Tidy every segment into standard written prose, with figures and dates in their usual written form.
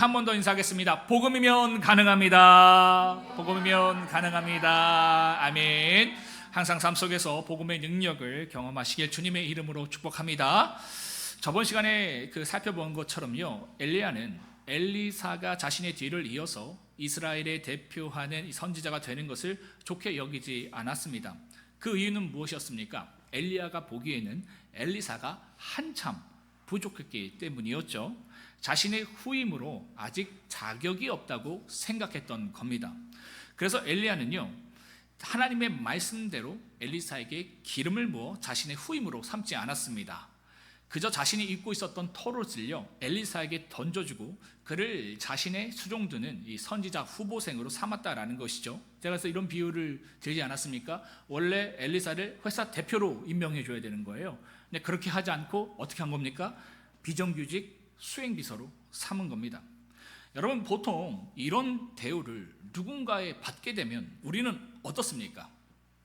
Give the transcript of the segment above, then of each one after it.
한 번 더 인사하겠습니다. 복음이면 가능합니다. 복음이면 가능합니다. 아멘. 항상 삶 속에서 복음의 능력을 경험하시길 주님의 이름으로 축복합니다. 저번 시간에 살펴본 것처럼요, 엘리야는 엘리사가 자신의 뒤를 이어서 이스라엘의 대표하는 선지자가 되는 것을 좋게 여기지 않았습니다. 그 이유는 무엇이었습니까? 엘리야가 보기에는 엘리사가 한참 부족했기 때문이었죠. 자신의 후임으로 아직 자격이 없다고 생각했던 겁니다. 그래서 엘리야는요, 하나님의 말씀대로 엘리사에게 기름을 부어 자신의 후임으로 삼지 않았습니다. 그저 자신이 입고 있었던 털옷을요, 엘리사에게 던져주고 그를 자신의 수종드는 이 선지자 후보생으로 삼았다라는 것이죠. 제가 그래서 이런 비유를 들지 않았습니까? 원래 엘리사를 회사 대표로 임명해 줘야 되는 거예요. 근데 그렇게 하지 않고 어떻게 한 겁니까? 비정규직 수행비서로 삼은 겁니다. 여러분, 보통 이런 대우를 누군가에 받게 되면 우리는 어떻습니까?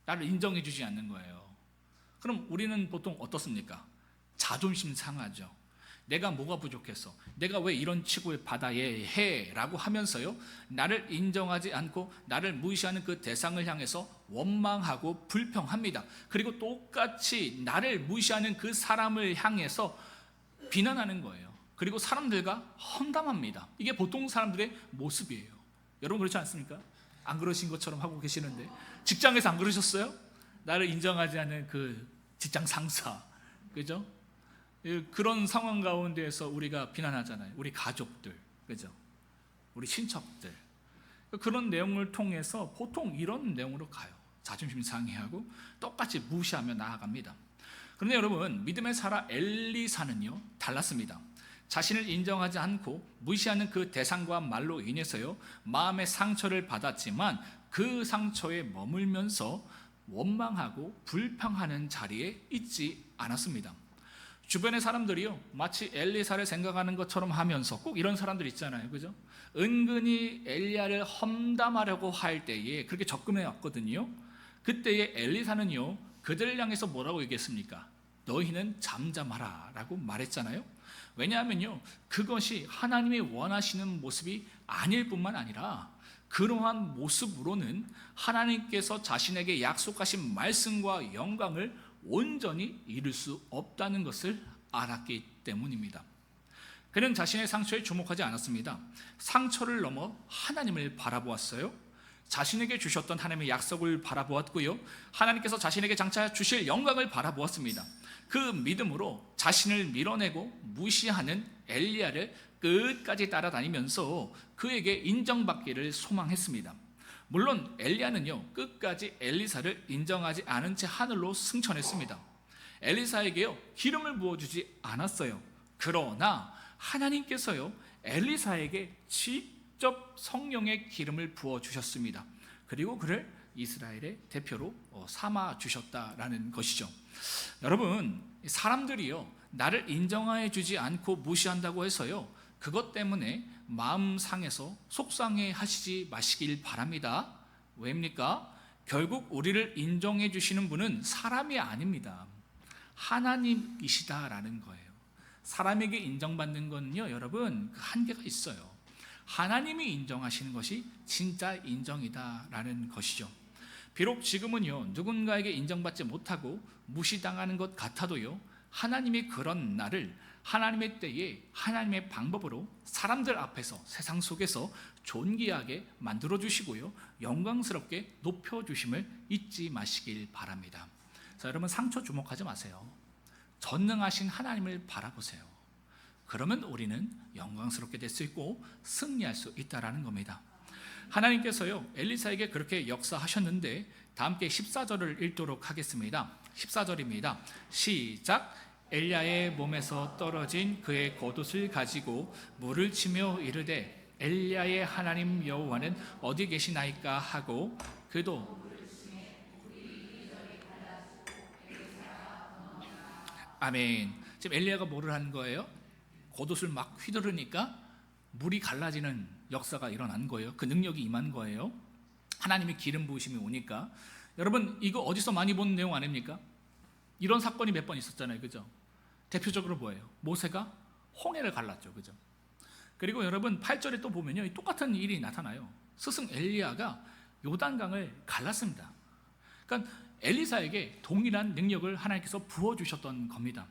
나를 인정해 주지 않는 거예요. 그럼 우리는 보통 어떻습니까? 자존심 상하죠. 내가 뭐가 부족해서, 내가 왜 이런 취급을 받아야 해? 라고 하면서요, 나를 인정하지 않고 나를 무시하는 그 대상을 향해서 원망하고 불평합니다. 그리고 똑같이 나를 무시하는 그 사람을 향해서 비난하는 거예요. 그리고 사람들과 험담합니다. 이게 보통 사람들의 모습이에요. 여러분 그렇지 않습니까? 안 그러신 것처럼 하고 계시는데, 직장에서 안 그러셨어요? 나를 인정하지 않는 그 직장 상사, 그죠? 그런 상황 가운데에서 우리가 비난하잖아요. 우리 가족들, 그죠? 우리 친척들. 그런 내용을 통해서 보통 이런 내용으로 가요. 자존심 상해하고 똑같이 무시하며 나아갑니다. 그런데 여러분, 믿음의 사라 엘리사는요, 달랐습니다. 자신을 인정하지 않고 무시하는 그 대상과 말로 인해서요, 마음의 상처를 받았지만 그 상처에 머물면서 원망하고 불평하는 자리에 있지 않았습니다. 주변의 사람들이요, 마치 엘리사를 생각하는 것처럼 하면서, 꼭 이런 사람들 있잖아요, 그죠? 은근히 엘리야를 험담하려고 할 때에 그렇게 접근해 왔거든요. 그때에 엘리사는요, 그들을 향해서 뭐라고 얘기했습니까? 너희는 잠잠하라 라고 말했잖아요. 왜냐하면요, 그것이 하나님이 원하시는 모습이 아닐 뿐만 아니라 그러한 모습으로는 하나님께서 자신에게 약속하신 말씀과 영광을 온전히 이룰 수 없다는 것을 알았기 때문입니다. 그는 자신의 상처에 주목하지 않았습니다. 상처를 넘어 하나님을 바라보았어요. 자신에게 주셨던 하나님의 약속을 바라보았고요, 하나님께서 자신에게 장차 주실 영광을 바라보았습니다. 그 믿음으로 자신을 밀어내고 무시하는 엘리야를 끝까지 따라다니면서 그에게 인정받기를 소망했습니다. 물론 엘리야는요, 끝까지 엘리사를 인정하지 않은 채 하늘로 승천했습니다. 엘리사에게요, 기름을 부어주지 않았어요. 그러나 하나님께서요, 엘리사에게 직접 성령의 기름을 부어주셨습니다. 그리고 그를 이스라엘의 대표로 삼아 주셨다라는 것이죠. 여러분, 사람들이요, 나를 인정해 주지 않고 무시한다고 해서요, 그것 때문에 마음 상해서 속상해 하시지 마시길 바랍니다. 왜입니까? 결국 우리를 인정해 주시는 분은 사람이 아닙니다. 하나님이시다라는 거예요. 사람에게 인정받는 건요, 여러분, 그 한계가 있어요. 하나님이 인정하시는 것이 진짜 인정이다라는 것이죠. 비록 지금은요, 누군가에게 인정받지 못하고 무시당하는 것 같아도요, 하나님이 그런 나를 하나님의 때에 하나님의 방법으로 사람들 앞에서, 세상 속에서 존귀하게 만들어 주시고요, 영광스럽게 높여 주심을 잊지 마시길 바랍니다. 자, 여러분, 상처 주목하지 마세요. 전능하신 하나님을 바라보세요. 그러면 우리는 영광스럽게 될 수 있고 승리할 수 있다라는 겁니다. 하나님께서요, 엘리사에게 그렇게 역사하셨는데, 다 함께 14절을 읽도록 하겠습니다. 14절입니다. 시작. 엘리야의 몸에서 떨어진 그의 겉옷을 가지고 물을 치며 이르되 엘리야의 하나님 여호와는 어디 계시나이까 하고 그도 아멘. 지금 엘리야가 뭐를 하는 거예요? 겉옷을 막 휘두르니까 물이 갈라지는 역사가 일어난 거예요. 그 능력이 임한 거예요. 하나님의 기름 부으심이 오니까. 여러분, 이거 어디서 많이 본 내용 아닙니까? 이런 사건이 몇 번 있었잖아요, 그죠? 대표적으로 뭐예요? 모세가 홍해를 갈랐죠, 그죠? 그리고 여러분 8절에 또 보면요, 똑같은 일이 나타나요. 스승 엘리야가 요단강을 갈랐습니다. 그러니까 엘리사에게 동일한 능력을 하나님께서 부어주셨던 겁니다.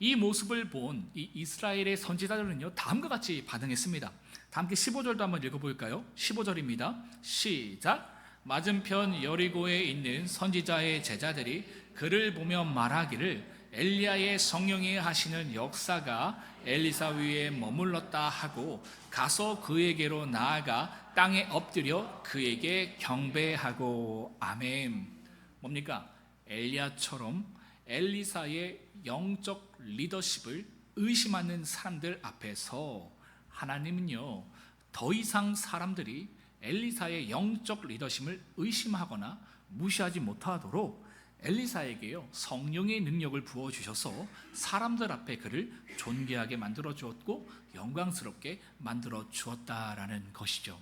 이 모습을 본 이 이스라엘의 선지자들은요, 다음과 같이 반응했습니다. 다 함께 15절도 한번 읽어볼까요? 15절입니다. 시작. 맞은편 여리고에 있는 선지자의 제자들이 그를 보며 말하기를 엘리야의 성령이 하시는 역사가 엘리사 위에 머물렀다 하고 가서 그에게로 나아가 땅에 엎드려 그에게 경배하고. 아멘. 뭡니까? 엘리야처럼 엘리사의 영적 리더십을 의심하는 사람들 앞에서 하나님은요, 더 이상 사람들이 엘리사의 영적 리더십을 의심하거나 무시하지 못하도록 엘리사에게요, 성령의 능력을 부어주셔서 사람들 앞에 그를 존귀하게 만들어 주었고 영광스럽게 만들어 주었다라는 것이죠.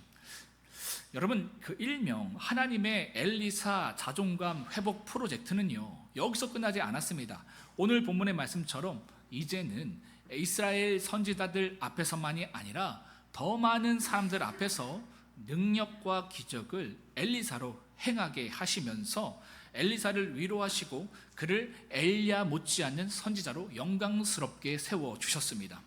여러분, 그 일명 하나님의 엘리사 자존감 회복 프로젝트는요, 여기서 끝나지 않았습니다. 오늘 본문의 말씀처럼 이제는 이스라엘 선지자들 앞에서만이 아니라 더 많은 사람들 앞에서 능력과 기적을 엘리사로 행하게 하시면서 엘리사를 위로하시고 그를 엘리야 못지않는 선지자로 영광스럽게 세워주셨습니다.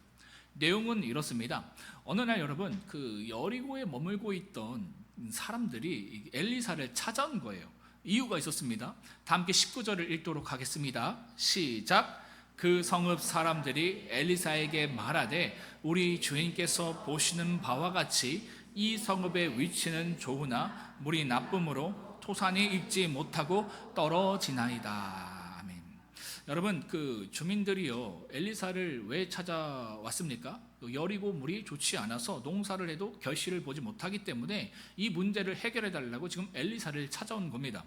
내용은 이렇습니다. 어느 날 여러분, 그 여리고에 머물고 있던 사람들이 엘리사를 찾아온 거예요. 이유가 있었습니다. 다 함께 19절을 읽도록 하겠습니다. 시작. 그 성읍 사람들이 엘리사에게 말하되 우리 주인께서 보시는 바와 같이 이 성읍의 위치는 좋으나 물이 나쁨으로 토산이 익지 못하고 떨어지나이다. 아멘. 여러분, 그 주민들이요, 엘리사를 왜 찾아왔습니까? 여리고 물이 좋지 않아서 농사를 해도 결실을 보지 못하기 때문에 이 문제를 해결해 달라고 지금 엘리사를 찾아온 겁니다.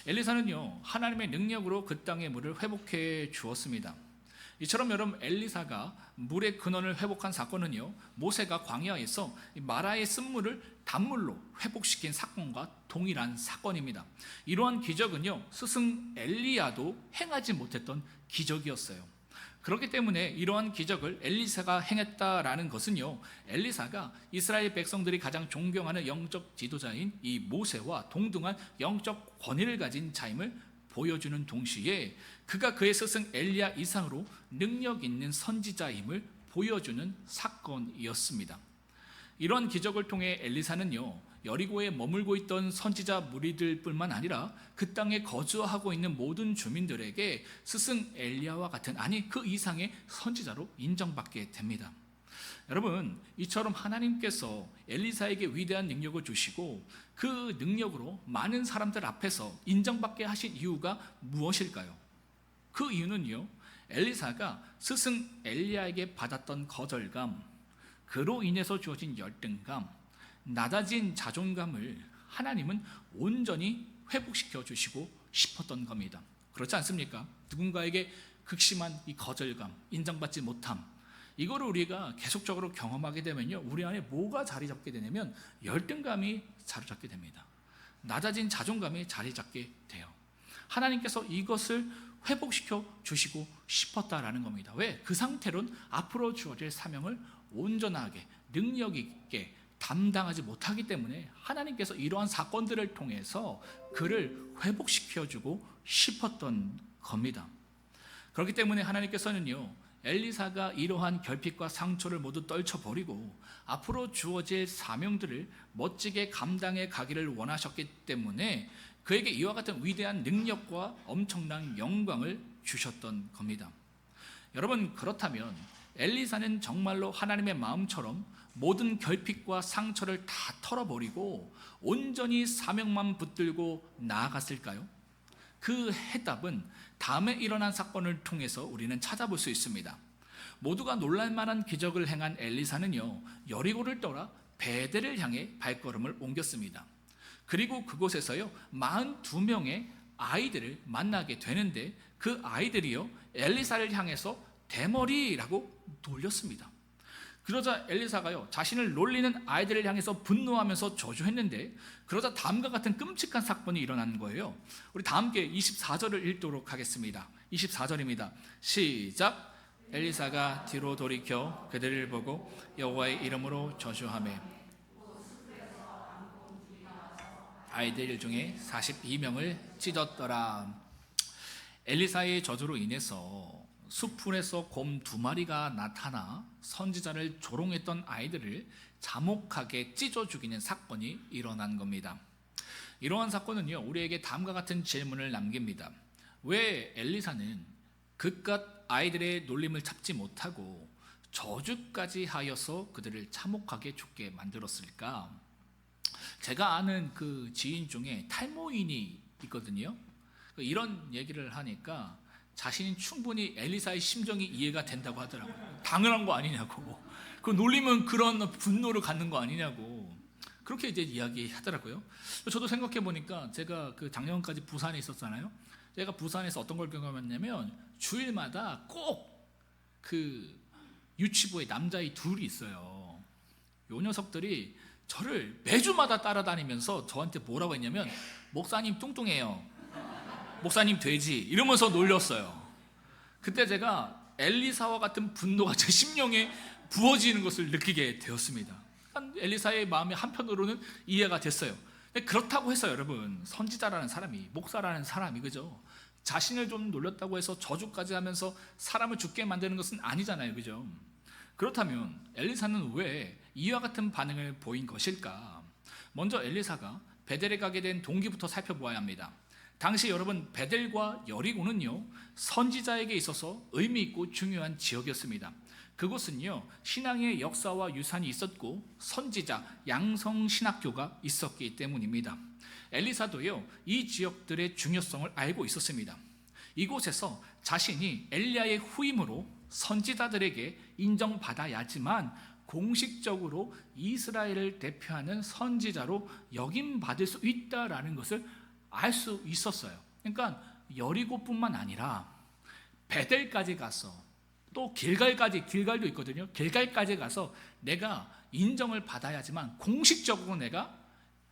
엘리사는요, 하나님의 능력으로 그 땅의 물을 회복해 주었습니다. 이처럼 여러분, 엘리사가 물의 근원을 회복한 사건은요, 모세가 광야에서 마라의 쓴물을 단물로 회복시킨 사건과 동일한 사건입니다. 이러한 기적은요, 스승 엘리야도 행하지 못했던 기적이었어요. 그렇기 때문에 이러한 기적을 엘리사가 행했다라는 것은요, 엘리사가 이스라엘 백성들이 가장 존경하는 영적 지도자인 이 모세와 동등한 영적 권위를 가진 자임을 보여주는 동시에 그가 그의 스승 엘리야 이상으로 능력 있는 선지자임을 보여주는 사건이었습니다. 이런 기적을 통해 엘리사는요, 여리고에 머물고 있던 선지자 무리들 뿐만 아니라 그 땅에 거주하고 있는 모든 주민들에게 스승 엘리야와 같은, 아니 그 이상의 선지자로 인정받게 됩니다. 여러분, 이처럼 하나님께서 엘리사에게 위대한 능력을 주시고 그 능력으로 많은 사람들 앞에서 인정받게 하신 이유가 무엇일까요? 그 이유는요, 엘리사가 스승 엘리야에게 받았던 거절감, 그로 인해서 주어진 열등감, 낮아진 자존감을 하나님은 온전히 회복시켜 주시고 싶었던 겁니다. 그렇지 않습니까? 누군가에게 극심한 이 거절감, 인정받지 못함, 이거를 우리가 계속적으로 경험하게 되면요, 우리 안에 뭐가 자리 잡게 되냐면 열등감이 자리 잡게 됩니다. 낮아진 자존감이 자리 잡게 돼요. 하나님께서 이것을 회복시켜 주시고 싶었다라는 겁니다. 왜? 그 상태로는 앞으로 주어질 사명을 온전하게 능력 있게 담당하지 못하기 때문에 하나님께서 이러한 사건들을 통해서 그를 회복시켜 주고 싶었던 겁니다. 그렇기 때문에 하나님께서는요, 엘리사가 이러한 결핍과 상처를 모두 떨쳐버리고 앞으로 주어질 사명들을 멋지게 감당해 가기를 원하셨기 때문에 그에게 이와 같은 위대한 능력과 엄청난 영광을 주셨던 겁니다. 여러분, 그렇다면 엘리사는 정말로 하나님의 마음처럼 모든 결핍과 상처를 다 털어버리고 온전히 사명만 붙들고 나아갔을까요? 그 해답은 다음에 일어난 사건을 통해서 우리는 찾아볼 수 있습니다. 모두가 놀랄만한 기적을 행한 엘리사는요, 여리고를 떠나 베델을 향해 발걸음을 옮겼습니다. 그리고 그곳에서요, 42명의 아이들을 만나게 되는데 그 아이들이요, 엘리사를 향해서 대머리라고 놀렸습니다. 그러자 엘리사가요, 자신을 놀리는 아이들을 향해서 분노하면서 저주했는데 그러자 다음과 같은 끔찍한 사건이 일어난 거예요. 우리 다 함께 24절을 읽도록 하겠습니다. 24절입니다. 시작. 엘리사가 뒤로 돌이켜 그들을 보고 여호와의 이름으로 저주하매 아이들 중에 42명을 찢었더라. 엘리사의 저주로 인해서 수풀에서 곰 2마리가 나타나 선지자를 조롱했던 아이들을 자목하게 찢어 죽이는 사건이 일어난 겁니다. 이러한 사건은요, 우리에게 다음과 같은 질문을 남깁니다. 왜 엘리사는 그깟 아이들의 놀림을 참지 못하고 저주까지 하여서 그들을 참혹하게 죽게 만들었을까? 제가 아는 그 지인 중에 탈모인이 있거든요. 이런 얘기를 하니까 자신이 충분히 엘리사의 심정이 이해가 된다고 하더라고요. 당연한 거 아니냐고, 그 놀림은 그런 분노를 갖는 거 아니냐고, 그렇게 이제 이야기하더라고요. 저도 생각해 보니까 제가 그 작년까지 부산에 있었잖아요. 제가 부산에서 어떤 걸 경험했냐면, 주일마다 꼭 그 유치부에 남자아이 2이 있어요. 요 녀석들이 저를 매주마다 따라다니면서 저한테 뭐라고 했냐면, 목사님 뚱뚱해요, 목사님 돼지, 이러면서 놀렸어요. 그때 제가 엘리사와 같은 분노가 제 심령에 부어지는 것을 느끼게 되었습니다. 엘리사의 마음이 한편으로는 이해가 됐어요. 그렇다고 해서 여러분, 선지자라는 사람이, 목사라는 사람이, 그죠? 자신을 좀 놀렸다고 해서 저주까지 하면서 사람을 죽게 만드는 것은 아니잖아요, 그죠? 그렇다면 엘리사는 왜 이와 같은 반응을 보인 것일까? 먼저 엘리사가 베델에 가게 된 동기부터 살펴보아야 합니다. 당시 여러분, 베델과 여리고는요, 선지자에게 있어서 의미 있고 중요한 지역이었습니다. 그곳은요, 신앙의 역사와 유산이 있었고 선지자, 양성신학교가 있었기 때문입니다. 엘리사도요, 이 지역들의 중요성을 알고 있었습니다. 이곳에서 자신이 엘리야의 후임으로 선지자들에게 인정받아야지만 공식적으로 이스라엘을 대표하는 선지자로 역임받을 수 있다라는 것을 알 수 있었어요. 그러니까 여리고뿐만 아니라 베델까지 가서, 또 길갈도 있거든요. 길갈까지 가서 내가 인정을 받아야지만 공식적으로 내가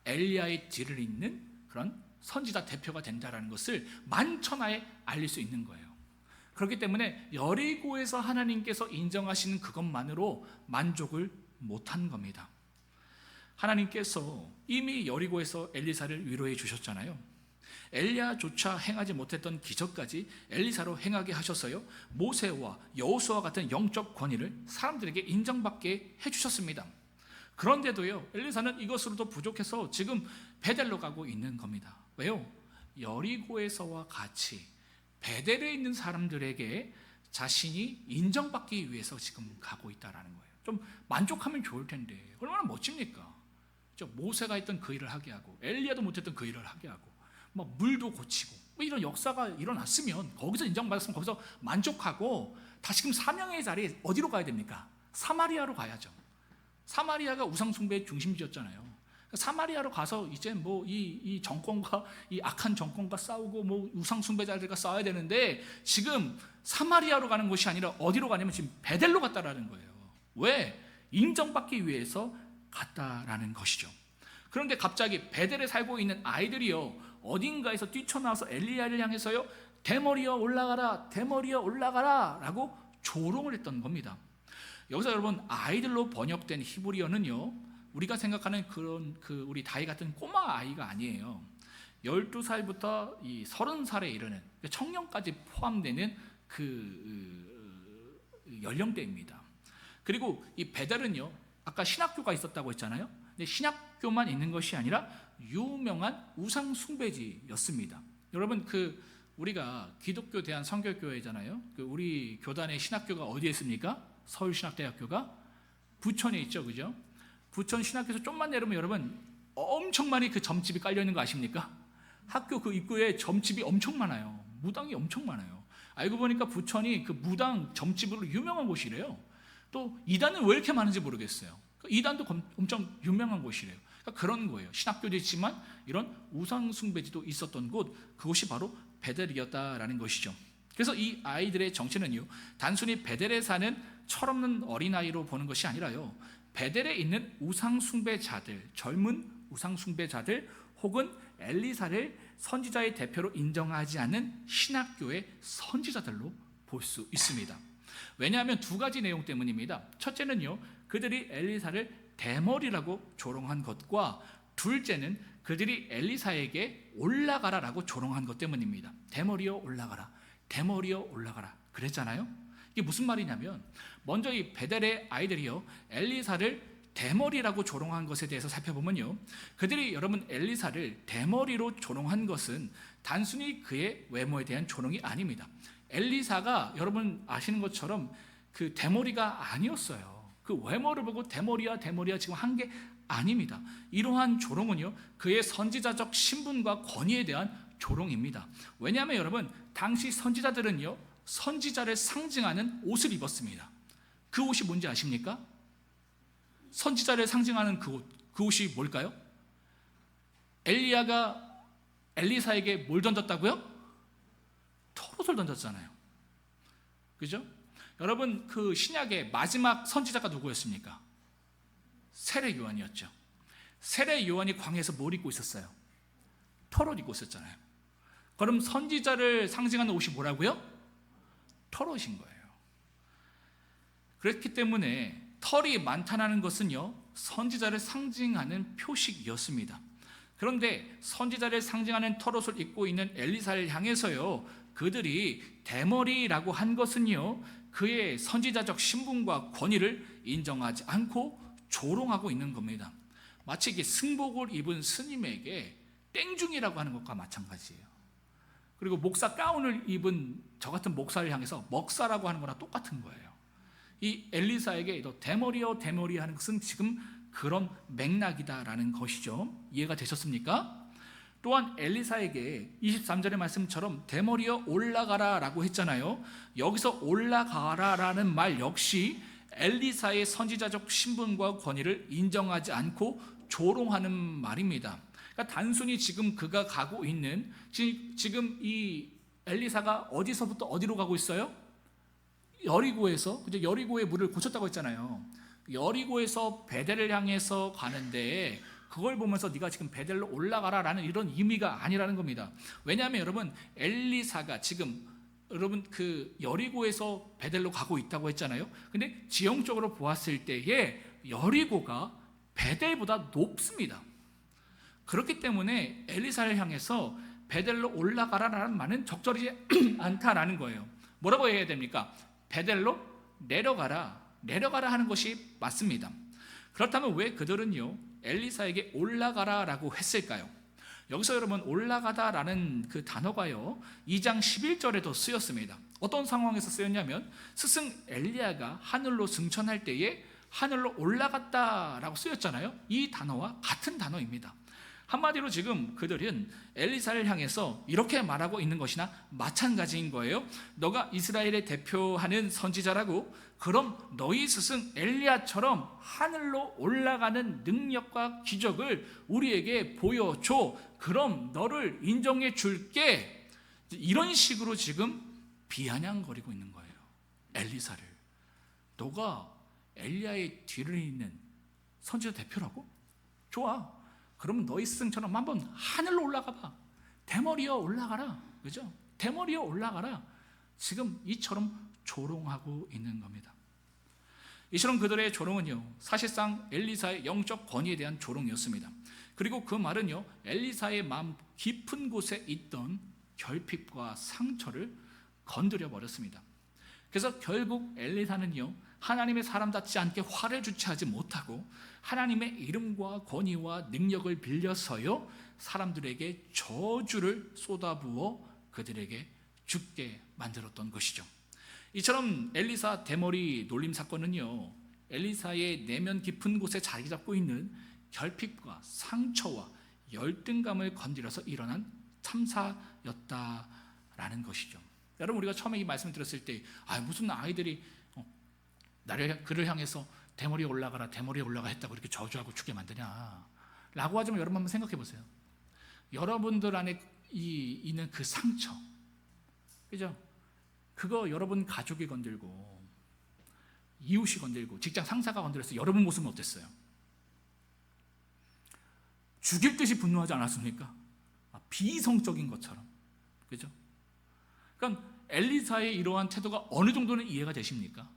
엘리야의 뒤를 잇는 그런 선지자 대표가 된다라는 것을 만천하에 알릴 수 있는 거예요. 그렇기 때문에 여리고에서 하나님께서 인정하시는 그것만으로 만족을 못한 겁니다. 하나님께서 이미 여리고에서 엘리사를 위로해 주셨잖아요. 엘리야조차 행하지 못했던 기적까지 엘리사로 행하게 하셔서요, 모세와 여호수아와 같은 영적 권위를 사람들에게 인정받게 해주셨습니다. 그런데도요, 엘리사는 이것으로도 부족해서 지금 베델로 가고 있는 겁니다. 왜요? 여리고에서와 같이 베델에 있는 사람들에게 자신이 인정받기 위해서 지금 가고 있다는 거예요. 좀 만족하면 좋을 텐데 얼마나 멋집니까? 모세가 했던 그 일을 하게 하고, 엘리야도 못했던 그 일을 하게 하고, 뭐 물도 고치고, 뭐 이런 역사가 일어났으면, 거기서 인정받았으면 거기서 만족하고 다시금 사명의 자리에 어디로 가야 됩니까? 사마리아로 가야죠. 사마리아가 우상숭배의 중심지였잖아요. 사마리아로 가서 이제 뭐 이 정권과, 이 악한 정권과 싸우고, 뭐 우상숭배자들과 싸워야 되는데, 지금 사마리아로 가는 것이 아니라 어디로 가냐면 지금 베델로 갔다라는 거예요. 왜? 인정받기 위해서 갔다라는 것이죠. 그런데 갑자기 베델에 살고 있는 아이들이요, 어딘가에서 뛰쳐나와서 엘리야를 향해서요, 대머리여 올라가라, 대머리여 올라가라 라고 조롱을 했던 겁니다. 여기서 여러분, 아이들로 번역된 히브리어는요, 우리가 생각하는 그런 우리 다이 같은 꼬마 아이가 아니에요. 12살부터 이 30살에 이르는 청년까지 포함되는 그 연령대입니다. 그리고 이 베델은요, 아까 신학교가 있었다고 했잖아요. 근데 신학교만 있는 것이 아니라 유명한 우상 숭배지였습니다. 여러분, 우리가 기독교 대한 선교교회잖아요. 우리 교단의 신학교가 어디에 있습니까? 서울신학대학교가 부천에 있죠, 그죠? 부천 신학교에서 좀만 내려오면 여러분, 엄청 많이 그 점집이 깔려 있는 거 아십니까? 학교 그 입구에 점집이 엄청 많아요. 무당이 엄청 많아요. 알고 보니까 부천이 그 무당 점집으로 유명한 곳이래요. 또 이단은 왜 이렇게 많은지 모르겠어요. 이단도 엄청 유명한 곳이래요. 그러니까 그런 거예요. 신학교도 있지만 이런 우상숭배지도 있었던 곳, 그곳이 바로 베델이었다라는 것이죠. 그래서 이 아이들의 정체는요, 단순히 베델에 사는 철없는 어린아이로 보는 것이 아니라요, 베델에 있는 우상숭배자들, 젊은 우상숭배자들, 혹은 엘리사를 선지자의 대표로 인정하지 않는 신학교의 선지자들로 볼 수 있습니다. 왜냐하면 두 가지 내용 때문입니다. 첫째는요, 그들이 엘리사를 대머리라고 조롱한 것과 둘째는 그들이 엘리사에게 올라가라라고 조롱한 것 때문입니다. 대머리여 올라가라, 대머리여 올라가라 그랬잖아요. 이게 무슨 말이냐면, 먼저 이 베델의 아이들이요 엘리사를 대머리라고 조롱한 것에 대해서 살펴보면요, 그들이 여러분 엘리사를 대머리로 조롱한 것은 단순히 그의 외모에 대한 조롱이 아닙니다. 엘리사가 여러분 아시는 것처럼 그 대머리가 아니었어요. 그 외모를 보고 대머리야 대머리야 지금 한 게 아닙니다. 이러한 조롱은요, 그의 선지자적 신분과 권위에 대한 조롱입니다. 왜냐하면 여러분, 당시 선지자들은요 선지자를 상징하는 옷을 입었습니다. 그 옷이 뭔지 아십니까? 선지자를 상징하는 그 옷이 뭘까요? 엘리야가 엘리사에게 뭘 던졌다고요? 털옷을 던졌잖아요. 그죠? 여러분, 그 신약의 마지막 선지자가 누구였습니까? 세례 요한이었죠. 세례 요한이 광야에서 뭘 입고 있었어요? 털옷 입고 있었잖아요. 그럼 선지자를 상징하는 옷이 뭐라고요? 털옷인 거예요. 그렇기 때문에 털이 많다는 것은요 선지자를 상징하는 표식이었습니다. 그런데 선지자를 상징하는 털옷을 입고 있는 엘리사를 향해서요, 그들이 대머리라고 한 것은요 그의 선지자적 신분과 권위를 인정하지 않고 조롱하고 있는 겁니다. 마치 이게 승복을 입은 스님에게 땡중이라고 하는 것과 마찬가지예요. 그리고 목사 가운을 입은 저 같은 목사를 향해서 먹사라고 하는 거랑 똑같은 거예요. 이 엘리사에게 너 대머리여 대머리 하는 것은 지금 그런 맥락이다라는 것이죠. 이해가 되셨습니까? 또한 엘리사에게 23절의 말씀처럼 대머리여 올라가라 라고 했잖아요. 여기서 올라가라 라는 말 역시 엘리사의 선지자적 신분과 권위를 인정하지 않고 조롱하는 말입니다. 그러니까 단순히 지금 그가 가고 있는, 지금 이 엘리사가 어디서부터 어디로 가고 있어요? 여리고에서, 그죠? 여리고의 물을 고쳤다고 했잖아요. 여리고에서 베델을 향해서 가는데 그걸 보면서 네가 지금 베델로 올라가라 라는 이런 의미가 아니라는 겁니다. 왜냐하면 여러분, 엘리사가 지금 여러분 그 여리고에서 베델로 가고 있다고 했잖아요. 근데 지형적으로 보았을 때에 여리고가 베델보다 높습니다. 그렇기 때문에 엘리사를 향해서 베델로 올라가라라는 말은 적절하지 않다라는 거예요. 뭐라고 해야 됩니까? 베델로 내려가라 하는 것이 맞습니다. 그렇다면 왜 그들은요 엘리사에게 올라가라라고 했을까요? 여기서 여러분 올라가다라는 그 단어가요 2장 11절에도 쓰였습니다. 어떤 상황에서 쓰였냐면, 스승 엘리야가 하늘로 승천할 때에 하늘로 올라갔다라고 쓰였잖아요. 이 단어와 같은 단어입니다. 한마디로 지금 그들은 엘리사를 향해서 이렇게 말하고 있는 것이나 마찬가지인 거예요. 너가 이스라엘의 대표하는 선지자라고, 그럼 너희 스승 엘리야처럼 하늘로 올라가는 능력과 기적을 우리에게 보여줘. 그럼 너를 인정해 줄게. 이런 식으로 지금 비아냥거리고 있는 거예요. 엘리사를. 너가 엘리야의 뒤를 잇는 선지자 대표라고? 좋아. 그러면 너희 스승처럼 한번 하늘로 올라가 봐. 대머리여 올라가라. 그죠? 대머리여 올라가라. 지금 이처럼 조롱하고 있는 겁니다. 이처럼 그들의 조롱은요 사실상 엘리사의 영적 권위에 대한 조롱이었습니다. 그리고 그 말은요 엘리사의 마음 깊은 곳에 있던 결핍과 상처를 건드려 버렸습니다. 그래서 결국 엘리사는요 하나님의 사람답지 않게 화를 주체하지 못하고 하나님의 이름과 권위와 능력을 빌려서요 사람들에게 저주를 쏟아부어 그들에게 죽게 만들었던 것이죠. 이처럼 엘리사 대머리 놀림 사건은요 엘리사의 내면 깊은 곳에 자리 잡고 있는 결핍과 상처와 열등감을 건드려서 일어난 참사였다라는 것이죠. 여러분, 우리가 처음에 이 말씀을 들었을 때 무슨 아이들이 그를 향해서 대머리에 올라가라 대머리에 올라가 했다고 이렇게 저주하고 죽게 만드냐 라고 하지만, 여러분 한번 생각해 보세요. 여러분들 안에 있는 그 상처, 그죠? 그거 여러분 가족이 건들고 이웃이 건들고 직장 상사가 건드려서 여러분 모습은 어땠어요? 죽일 듯이 분노하지 않았습니까? 비이성적인 것처럼. 그죠? 그러니까 엘리사의 이러한 태도가 어느 정도는 이해가 되십니까?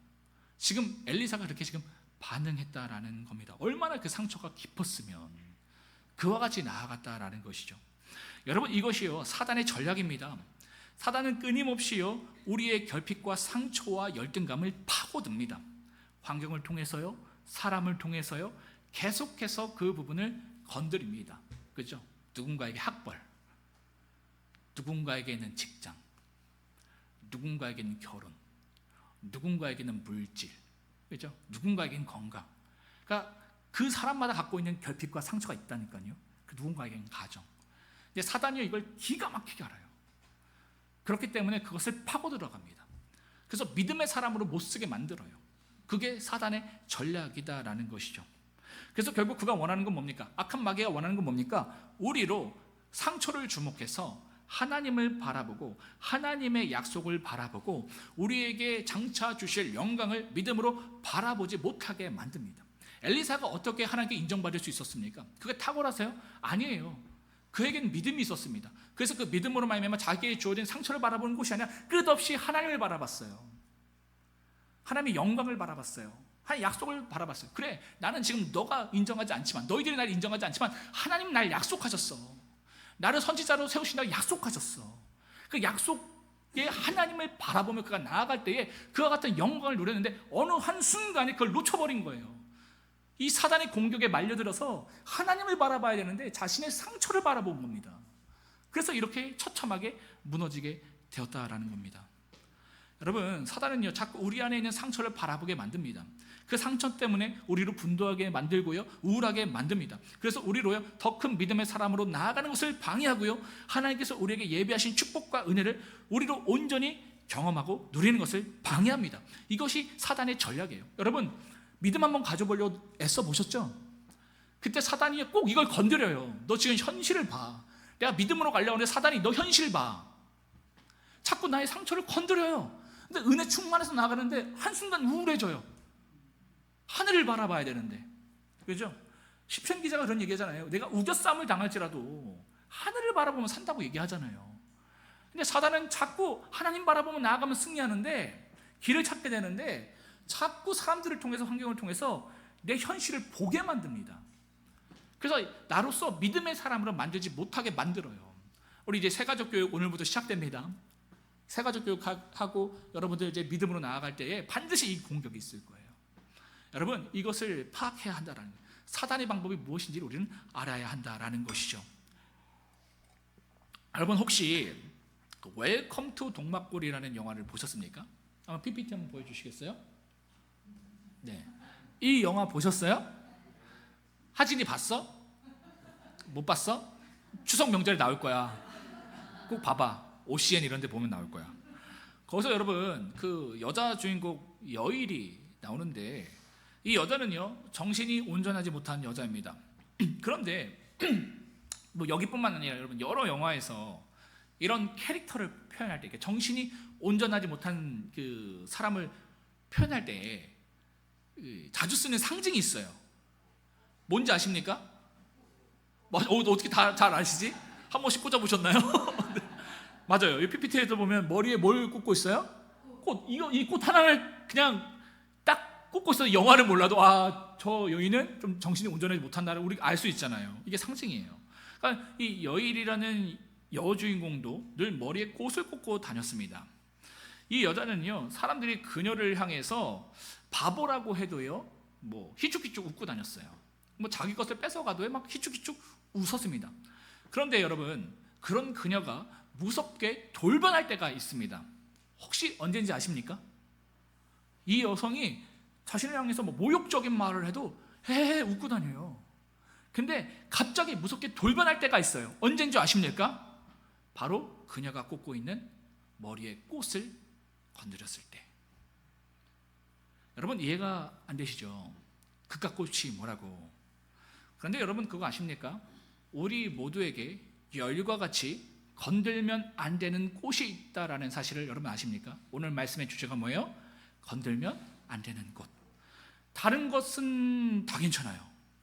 지금 엘리사가 그렇게 지금 반응했다라는 겁니다. 얼마나 그 상처가 깊었으면 그와 같이 나아갔다라는 것이죠. 여러분, 이것이요 사단의 전략입니다. 사단은 끊임없이요 우리의 결핍과 상처와 열등감을 파고듭니다. 환경을 통해서요, 사람을 통해서요, 계속해서 그 부분을 건드립니다. 그렇죠? 누군가에게 학벌, 누군가에게는 직장, 누군가에게는 결혼, 누군가에게는 물질, 그렇죠? 누군가에게는 건강. 그러니까 그 사람마다 갖고 있는 결핍과 상처가 있다니까요. 그 누군가에게는 가정. 근데 사단이 이걸 기가 막히게 알아요. 그렇기 때문에 그것을 파고 들어갑니다. 그래서 믿음의 사람으로 못 쓰게 만들어요. 그게 사단의 전략이다라는 것이죠. 그래서 결국 그가 원하는 건 뭡니까? 악한 마귀가 원하는 건 뭡니까? 우리로 상처를 주목해서 하나님을 바라보고 하나님의 약속을 바라보고 우리에게 장차 주실 영광을 믿음으로 바라보지 못하게 만듭니다. 엘리사가 어떻게 하나님께 인정받을 수 있었습니까? 그게 탁월하세요? 아니에요. 그에게는 믿음이 있었습니다. 그래서 그 믿음으로 말미암아 자기에게 주어진 상처를 바라보는 것이 아니라 끝없이 하나님을 바라봤어요. 하나님의 영광을 바라봤어요. 하나님의 약속을 바라봤어요. 그래, 나는 지금 너가 인정하지 않지만, 너희들이 나를 인정하지 않지만 하나님 날 약속하셨어. 나를 선지자로 세우신다고 약속하셨어. 그 약속에 하나님을 바라보며 그가 나아갈 때에 그와 같은 영광을 누렸는데 어느 한순간에 그걸 놓쳐버린 거예요. 이 사단의 공격에 말려들어서 하나님을 바라봐야 되는데 자신의 상처를 바라본 겁니다. 그래서 이렇게 처참하게 무너지게 되었다라는 겁니다. 여러분, 사단은요 자꾸 우리 안에 있는 상처를 바라보게 만듭니다. 그 상처 때문에 우리로 분노하게 만들고요, 우울하게 만듭니다. 그래서 우리로요 더 큰 믿음의 사람으로 나아가는 것을 방해하고요, 하나님께서 우리에게 예비하신 축복과 은혜를 우리로 온전히 경험하고 누리는 것을 방해합니다. 이것이 사단의 전략이에요. 여러분, 믿음 한번 가져보려고 애써 보셨죠? 그때 사단이 꼭 이걸 건드려요. 너 지금 현실을 봐. 내가 믿음으로 가려고 하는데 사단이 너 현실 봐. 자꾸 나의 상처를 건드려요. 근데 은혜 충만해서 나가는데 한순간 우울해져요. 하늘을 바라봐야 되는데. 그죠? 시편 기자가 그런 얘기하잖아요. 내가 우겨싸움을 당할지라도 하늘을 바라보면 산다고 얘기하잖아요. 근데 사단은 자꾸 하나님 바라보면 나아가면 승리하는데, 길을 찾게 되는데 자꾸 사람들을 통해서, 환경을 통해서 내 현실을 보게 만듭니다. 그래서 나로서 믿음의 사람으로 만들지 못하게 만들어요. 우리 이제 새가족 교육 오늘부터 시작됩니다. 새가족 교육하고 여러분들 이제 믿음으로 나아갈 때에 반드시 이 공격이 있을 거예요. 여러분, 이것을 파악해야 한다라는 거예요. 사단의 방법이 무엇인지를 우리는 알아야 한다라는 것이죠. 여러분, 혹시 웰컴 투 동막골이라는 영화를 보셨습니까? 한번 PPT 한번 보여주시겠어요? 네, 이 영화 보셨어요? 하진이 봤어? 못 봤어? 추석 명절에 나올 거야. 꼭 봐봐. OCN 이런 데 보면 나올 거야. 거기서 여러분 그 여자 주인공 여일이 나오는데, 이 여자는요 정신이 온전하지 못한 여자입니다. 그런데 뭐 여기뿐만 아니라 여러분 여러 영화에서 이런 캐릭터를 표현할 때, 정신이 온전하지 못한 그 사람을 표현할 때 자주 쓰는 상징이 있어요. 뭔지 아십니까? 어떻게 다 잘 아시지? 한 번씩 꽂아보셨나요? 맞아요. 이 PPT에도 보면 머리에 뭘 꽂고 있어요? 꽃. 이 꽃 하나를 그냥 딱 꽂고 있어도 영화를 몰라도 저 여인은 좀 정신이 온전하지 못한다를 우리가 알 수 있잖아요. 이게 상징이에요. 그러니까 이 여일이라는 여주인공도 늘 머리에 꽃을 꽂고 다녔습니다. 이 여자는요 사람들이 그녀를 향해서 바보라고 해도요 뭐 희죽희죽 웃고 다녔어요. 뭐 자기 것을 뺏어가도 막 희죽희죽 웃었습니다. 그런데 여러분, 그런 그녀가 무섭게 돌변할 때가 있습니다. 혹시 언제인지 아십니까? 이 여성이 자신을 향해서 뭐 모욕적인 말을 해도 헤헤 웃고 다녀요. 근데 갑자기 무섭게 돌변할 때가 있어요. 언제인지 아십니까? 바로 그녀가 꽂고 있는 머리에 꽃을 건드렸을 때. 여러분, 이해가 안 되시죠? 그깟 꽃이 뭐라고. 그런데 여러분, 그거 아십니까? 우리 모두에게 열과 같이 건들면 안 되는 꽃이 있다라는 사실을 여러분 아십니까? 오늘 말씀의 주제가 뭐예요? 건들면 안 되는 꽃. 다른 것은 다 괜찮아요.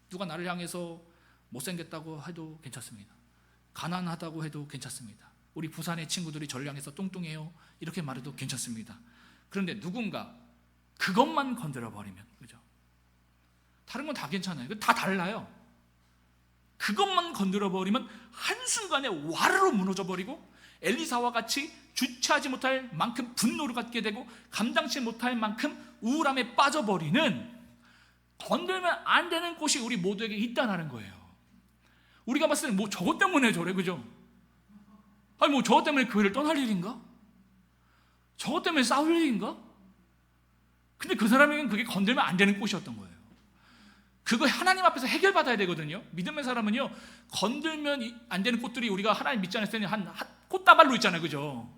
누가 나를 향해서 못생겼다고 해도 괜찮습니다. 가난하다고 해도 괜찮습니다. 우리 부산의 친구들이 저를 향해서 뚱뚱해요 이렇게 말해도 괜찮습니다. 그런데 누군가 그것만 건드려 버리면, 그죠? 다른 건 다 괜찮아요. 다 달라요. 그것만 건드려 버리면 한순간에 와르르 무너져 버리고 엘리사와 같이 주체하지 못할 만큼 분노를 갖게 되고 감당치 못할 만큼 우울함에 빠져버리는, 건들면 안 되는 곳이 우리 모두에게 있다는 거예요. 우리가 봤을 때는 뭐 저것 때문에 저래, 그죠? 아니 뭐 저것 때문에 교회를 떠날 일인가? 저것 때문에 싸울 일인가? 근데 그 사람에게는 그게 건들면 안 되는 곳이었던 거예요. 그거 하나님 앞에서 해결받아야 되거든요. 믿음의 사람은요, 건들면 안 되는 꽃들이, 우리가 하나님 믿지 않을 때는 한 꽃다발로 있잖아요, 그죠?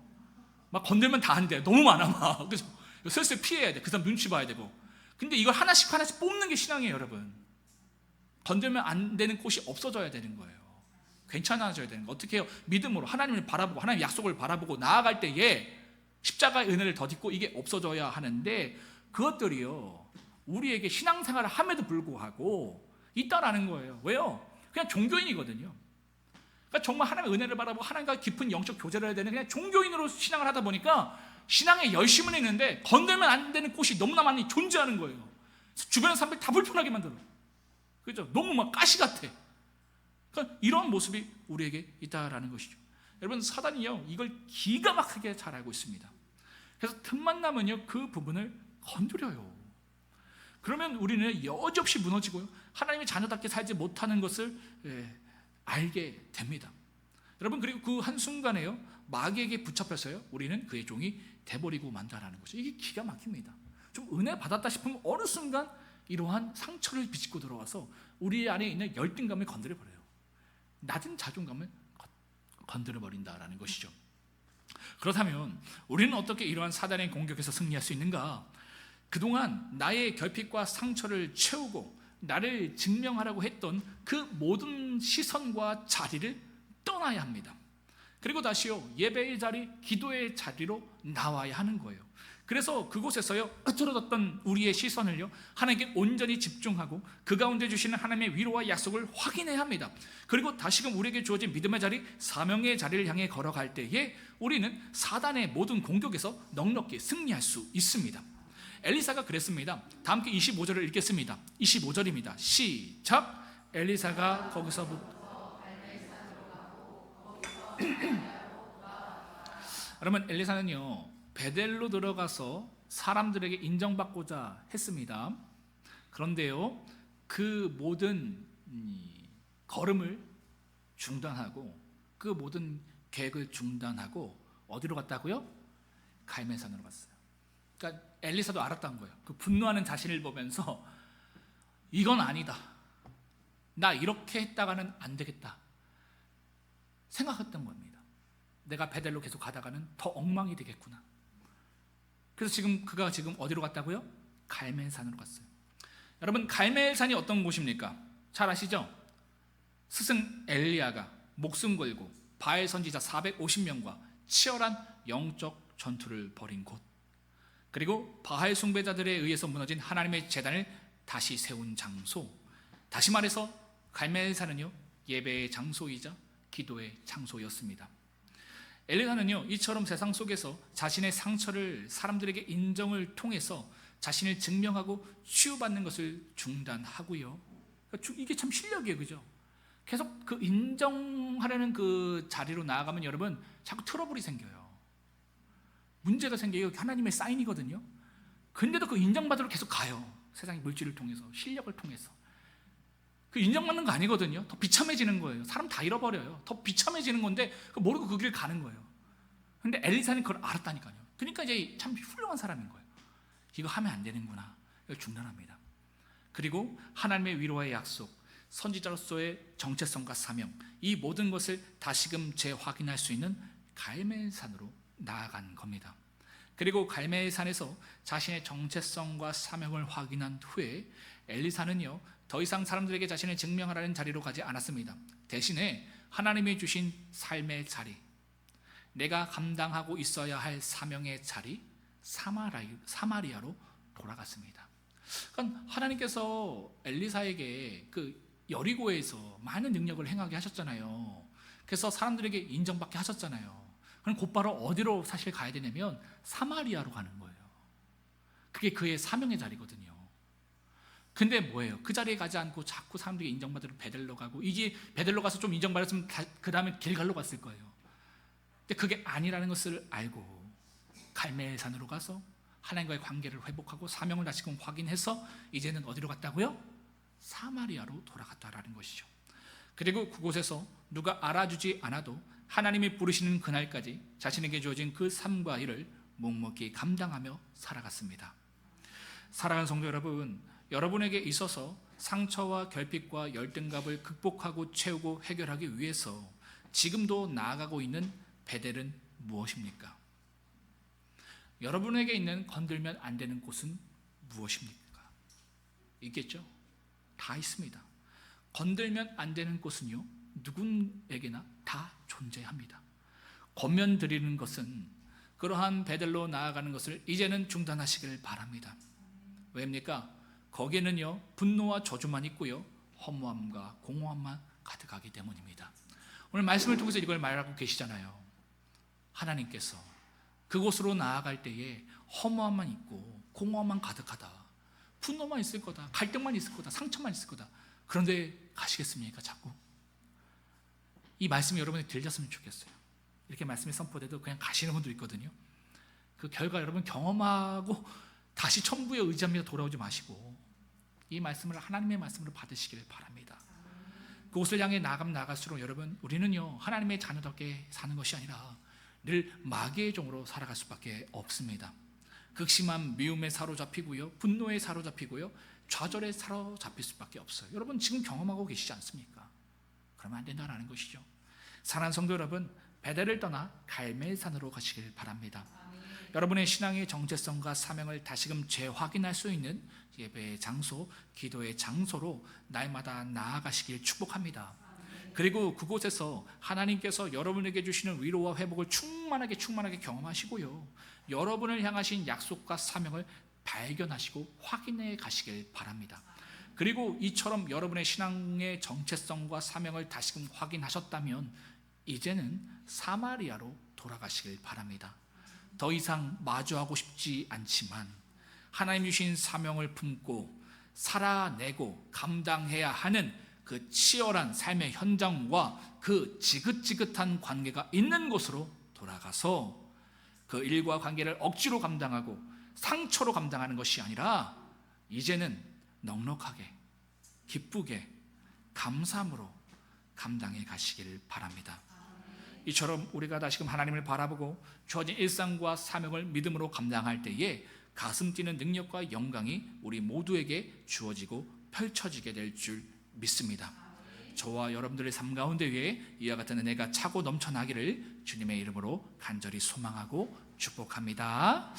막 건들면 다 안 돼. 너무 많아, 막. 그죠? 슬슬 피해야 돼. 그 사람 눈치 봐야 되고. 근데 이걸 하나씩 하나씩 뽑는 게 신앙이에요, 여러분. 건들면 안 되는 꽃이 없어져야 되는 거예요. 괜찮아져야 되는 거. 어떻게 해요? 믿음으로 하나님을 바라보고 하나님 약속을 바라보고 나아갈 때에 십자가의 은혜를 덧입고 이게 없어져야 하는데, 그것들이요, 우리에게 신앙생활을 함에도 불구하고 있다라는 거예요. 왜요? 그냥 종교인이거든요. 그러니까 정말 하나님의 은혜를 바라보고 하나님과 깊은 영적 교제를 해야 되는 그냥 종교인으로 신앙을 하다 보니까 신앙에 열심은 있는데 건들면 안 되는 곳이 너무나 많이 존재하는 거예요. 주변의 사람들 다 불편하게 만들어요. 그죠? 너무 막 가시 같아. 그러니까 이런 모습이 우리에게 있다라는 것이죠. 여러분, 사단이요, 이걸 기가 막히게 잘 알고 있습니다. 그래서 틈만 나면요, 그 부분을 건드려요. 그러면 우리는 여지없이 무너지고요, 하나님의 자녀답게 살지 못하는 것을 알게 됩니다. 여러분, 그리고 그 한순간에요, 마귀에게 붙잡혀서요, 우리는 그의 종이 돼버리고 만다라는 거죠. 이게 기가 막힙니다. 좀 은혜 받았다 싶으면 어느 순간 이러한 상처를 비집고 들어와서 우리 안에 있는 열등감을 건드려버려요. 낮은 자존감을 건드려버린다라는 것이죠. 그렇다면 우리는 어떻게 이러한 사단의 공격에서 승리할 수 있는가? 그동안 나의 결핍과 상처를 채우고 나를 증명하라고 했던 그 모든 시선과 자리를 떠나야 합니다. 그리고 다시요, 예배의 자리, 기도의 자리로 나와야 하는 거예요. 그래서 그곳에서요, 흐트러졌던 우리의 시선을요, 하나님께 온전히 집중하고 그 가운데 주시는 하나님의 위로와 약속을 확인해야 합니다. 그리고 다시금 우리에게 주어진 믿음의 자리, 사명의 자리를 향해 걸어갈 때에 우리는 사단의 모든 공격에서 넉넉히 승리할 수 있습니다. 엘리사가 그랬습니다. 다 함께 25절을 읽겠습니다. 25절입니다. 시작. 엘리사가 거기서부터 여러분, 엘리사는요, 베델로 들어가서 사람들에게 인정받고자 했습니다. 그런데요, 그 모든 걸음을 중단하고 그 모든 계획을 중단하고 어디로 갔다고요? 갈멜산으로 갔어요. 그러니까 엘리사도 알았다는 거예요. 그 분노하는 자신을 보면서 이건 아니다, 나 이렇게 했다가는 안 되겠다 생각했던 겁니다. 내가 베델로 계속 가다가는 더 엉망이 되겠구나. 그래서 그가 지금 어디로 갔다고요? 갈멜산으로 갔어요. 여러분, 갈멜산이 어떤 곳입니까? 잘 아시죠? 스승 엘리야가 목숨 걸고 바알 선지자 450명과 치열한 영적 전투를 벌인 곳, 그리고 바알 숭배자들에 의해서 무너진 하나님의 제단을 다시 세운 장소, 다시 말해서 갈멜산은요, 예배의 장소이자 기도의 장소였습니다. 엘리사는요, 이처럼 세상 속에서 자신의 상처를 사람들에게 인정을 통해서 자신을 증명하고 치유받는 것을 중단하고요. 이게 참 실력이에요, 그죠? 계속 그 인정하려는 그 자리로 나아가면 여러분, 자꾸 트러블이 생겨요. 문제가 생겨요. 하나님의 사인이거든요. 근데도 그 인정받으러 계속 가요. 세상의 물질을 통해서, 실력을 통해서. 그 인정받는 거 아니거든요. 더 비참해지는 거예요. 사람 다 잃어버려요. 더 비참해지는 건데 모르고 그 길을 가는 거예요. 근데 엘리사는 그걸 알았다니까요. 그러니까 이제 참 훌륭한 사람인 거예요. 이거 하면 안 되는구나. 이걸 중단합니다. 그리고 하나님의 위로와의 약속, 선지자로서의 정체성과 사명, 이 모든 것을 다시금 재확인할 수 있는 갈멜산으로 나아간 겁니다. 그리고 갈멜산에서 자신의 정체성과 사명을 확인한 후에 엘리사는요, 더 이상 사람들에게 자신을 증명하라는 자리로 가지 않았습니다. 대신에 하나님이 주신 삶의 자리, 내가 감당하고 있어야 할 사명의 자리, 사마리아로 돌아갔습니다. 그러니까 하나님께서 엘리사에게 그 여리고에서 많은 능력을 행하게 하셨잖아요. 그래서 사람들에게 인정받게 하셨잖아요. 그럼 곧바로 어디로 사실 가야 되냐면 사마리아로 가는 거예요. 그게 그의 사명의 자리거든요. 근데 뭐예요? 그 자리에 가지 않고 자꾸 사람들이 인정받으러 베델로 가고, 이제 베델로 가서 좀 인정받았으면 그 다음에 길갈로 갔을 거예요. 근데 그게 아니라는 것을 알고 갈멜산으로 가서 하나님과의 관계를 회복하고 사명을 다시금 확인해서 이제는 어디로 갔다고요? 사마리아로 돌아갔다라는 것이죠. 그리고 그곳에서 누가 알아주지 않아도 하나님이 부르시는 그날까지 자신에게 주어진 그 삶과 일을 묵묵히 감당하며 살아갔습니다. 사랑하는 성도 여러분, 여러분에게 있어서 상처와 결핍과 열등감을 극복하고 채우고 해결하기 위해서 지금도 나아가고 있는 베델은 무엇입니까? 여러분에게 있는 건들면 안 되는 곳은 무엇입니까? 있겠죠? 다 있습니다. 건들면 안 되는 곳은요, 누구에게나 다 존재합니다. 권면드리는 것은 그러한 베델로 나아가는 것을 이제는 중단하시길 바랍니다. 왜입니까? 거기에는요, 분노와 저주만 있고요, 허무함과 공허함만 가득하기 때문입니다. 오늘 말씀을 통해서 이걸 말하고 계시잖아요. 하나님께서 그곳으로 나아갈 때에 허무함만 있고 공허함만 가득하다, 분노만 있을 거다, 갈등만 있을 거다, 상처만 있을 거다. 그런데 가시겠습니까? 자꾸 이 말씀이 여러분이 들렸으면 좋겠어요. 이렇게 말씀이 선포돼도 그냥 가시는 분도 있거든요. 그 결과 여러분 경험하고 다시 천부에 의지하며 돌아오지 마시고 이 말씀을 하나님의 말씀으로 받으시길 바랍니다. 그곳을 향해 나아갈수록 여러분, 우리는요, 하나님의 자녀답게 사는 것이 아니라 늘 마귀의 종으로 살아갈 수밖에 없습니다. 극심한 미움에 사로잡히고요, 분노에 사로잡히고요, 좌절에 사로잡힐 수밖에 없어요. 여러분 지금 경험하고 계시지 않습니까? 그러면 안 된다는 것이죠. 사랑하는 성도 여러분, 베델을 떠나 갈멜산으로 가시길 바랍니다. 여러분의 신앙의 정체성과 사명을 다시금 재확인할 수 있는 예배의 장소, 기도의 장소로 날마다 나아가시길 축복합니다. 그리고 그곳에서 하나님께서 여러분에게 주시는 위로와 회복을 충만하게 경험하시고요, 여러분을 향하신 약속과 사명을 발견하시고 확인해 가시길 바랍니다. 그리고 이처럼 여러분의 신앙의 정체성과 사명을 다시금 확인하셨다면 이제는 사마리아로 돌아가시길 바랍니다. 더 이상 마주하고 싶지 않지만 하나님 주신 사명을 품고 살아내고 감당해야 하는 그 치열한 삶의 현장과 그 지긋지긋한 관계가 있는 곳으로 돌아가서 그 일과 관계를 억지로 감당하고 상처로 감당하는 것이 아니라 이제는 넉넉하게, 기쁘게, 감사함으로 감당해 가시길 바랍니다. 이처럼 우리가 다시금 하나님을 바라보고 주어진 일상과 사명을 믿음으로 감당할 때에 가슴 뛰는 능력과 영광이 우리 모두에게 주어지고 펼쳐지게 될 줄 믿습니다. 저와 여러분들의 삶 가운데 위에 이와 같은 은혜가 차고 넘쳐나기를 주님의 이름으로 간절히 소망하고 축복합니다.